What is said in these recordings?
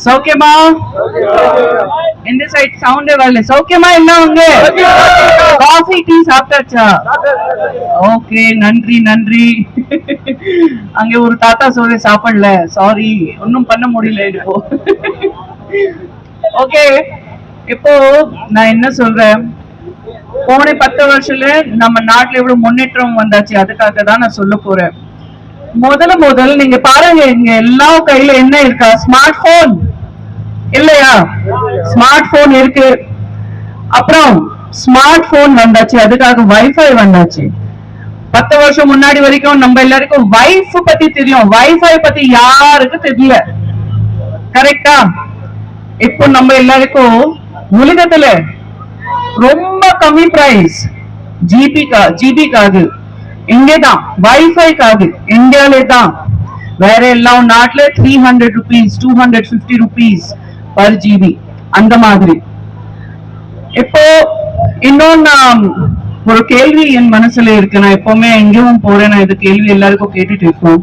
சௌக்கியமா? இந்த சைட் சவுண்டே வரல. சௌக்கியமா? என்ன உங்க காஃபி டீ சாப்பிட்டாச்சா? ஓகே, நன்றி நன்றி. அங்க ஒரு தாத்தா சொல்ற சாப்பிடல, சாரி, ஒன்னும் பண்ண முடியல இப்போ. ஓகே, இப்போ நான் என்ன சொல்றேன், போன 10 வருஷத்துல நம்ம நாட்டுல எவ்வளவு முன்னேற்றம் வந்தாச்சு, அதுக்காக தான் நான் சொல்ல போறேன். முதல்ல நீங்க பாருங்க, இங்க எல்லா கையில என்ன இருக்கா? ஸ்மார்ட் போன் இல்லையா? ஸ்மார்ட் போன் இருக்கு. அப்புறம் ஸ்மார்ட் போன் வந்தாச்சு, அதுக்காக வைஃபை வந்தாச்சு. 10 வருஷம் முன்னாடி வரைக்கும் நம்ம எல்லாருக்கும் வைஃப் பத்தி தெரியும், வைஃபை பத்தி யாருக்கு தெரியல. கரெக்டா? இப்போ நம்ம எல்லாருக்கும் உலகத்துல ரொம்ப கம்மி பிரைஸ் ஜிபிக்காக இங்கதான், வைஃபைக்காக இந்தியாலே தான். வேற எல்லாம் நாட்டுல 300 rupees 250 rupees பர் ஜிபி அந்த மாதிரி. இப்போ இன்னொன்னு ஒரு கேள்வி என் மனசுல இருக்கு, நான் எப்பவுமே எங்கேயும் போறேன், நான் இது கேள்வி எல்லாருக்கும் கேட்டுட்டு இருக்கோம்.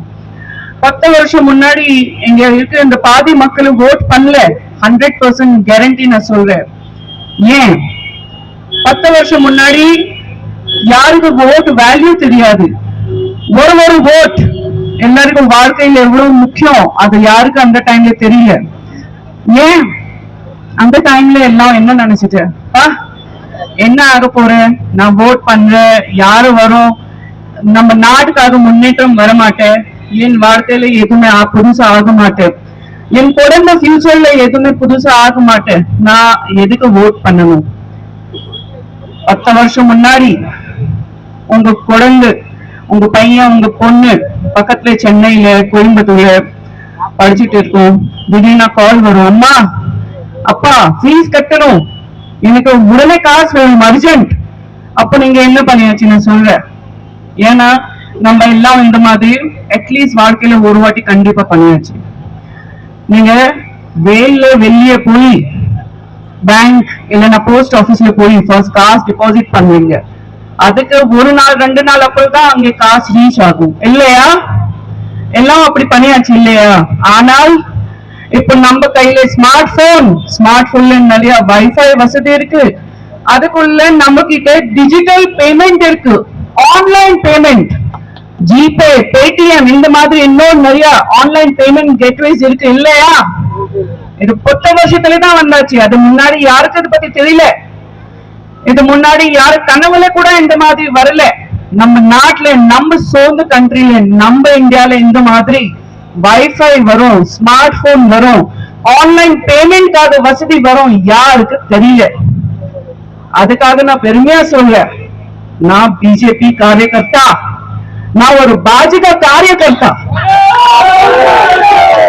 10 வருஷம் முன்னாடி இங்க இருக்க இந்த பாதி மக்களும் ஓட் பண்ணல, 100% கேரண்டி நான் சொல்றேன். ஏன்? 10 வருஷம் முன்னாடி யாருக்கு ஓட் வேல்யூ தெரியாது. ஒரு ஓட் எல்லாருக்கும் வாழ்க்கையில எவ்வளவு முக்கியம் அது யாருக்கு அந்த டைம்ல தெரியல. ஏன்? அந்த டைம்ல எல்லாம் என்ன நினைச்சிட்டு, என்ன ஆக போறேன், நான் ஓட் பண்றேன், யாரு வரும், நம்ம நாட்டுக்காக முன்னேற்றம் வர மாட்டேன், என் வாழ்க்கையில எதுவுமே புதுசா ஆக மாட்டேன், என் குழந்தை ஃபியூச்சர்ல எதுவுமே புதுசா ஆக மாட்டேன், நான் எதுக்கு ஓட் பண்ணணும்? 10 வருஷம் முன்னாடி உங்க குழந்தை, உங்க பையன், உங்க பொண்ணு பக்கத்துல சென்னையில கோயம்புத்தூர்ல படிச்சுட்டு இருக்கோம், திடீர்னு கால் வரும், அம்மா அப்பா ஃபீஸ் கட்டணும், எனக்கு உடனே காசு வேணும், அர்ஜென்ட். அப்ப நீங்க என்ன பண்ணியாச்சு நான் சொல்றேன். ஏன்னா நம்ம எல்லாம் இந்த மாதிரி அட்லீஸ்ட் வாழ்க்கையில ஒரு வாட்டி கண்டிப்பா பண்ணியாச்சு. நீங்க வெளியே போய் பேங்க் இல்லைன்னா போஸ்ட் ஆபீஸ்ல போய் ஃபர்ஸ்ட் காசு டிபாசிட் பண்ணுவீங்க, அதுக்கு ஒரு நாள் 2 நாள் அப்புறம் தான் அங்க காசு ரீச் ஆகும் இல்லையா? எல்லாம் அப்படி பண்ணியாச்சு இல்லையா? ஆனால் இப்ப நம்ம கையில ஸ்மார்ட் போன்ல நிறைய வைஃபை வசதி இருக்கு, அதுக்குள்ள நம்ம கிட்ட டிஜிட்டல் பேமெண்ட் இருக்கு, ஆன்லைன் பேமெண்ட், ஜிபே, பேடிஎம், இந்த மாதிரி இன்னும் நிறைய ஆன்லைன் பேமெண்ட் கேட்வேஸ் இருக்கு இல்லையா? இது 10 வருஷத்துல தான் வந்தாச்சு, அது முன்னாடி யாருக்கு இதை பத்தி தெரியல, இது முன்னாடி யாரு கனவுல கூட இந்த மாதிரி வரல. நம்ம நாட்டுல, நம்ம சொந்த கண்ட்ரில, நம்ம இந்தியால இந்த மாதிரி வைஃபை வரும், ஸ்மார்ட் போன் வரும், ஆன்லைன் பேமெண்ட்காக வசதி வரும், யாருக்கு தெரியல. அதுக்காக நான் பெருமையா சொல்றேன், நான் பிஜேபி காரியகர்த்தா, நான் ஒரு பாஜக காரியகர்த்தா.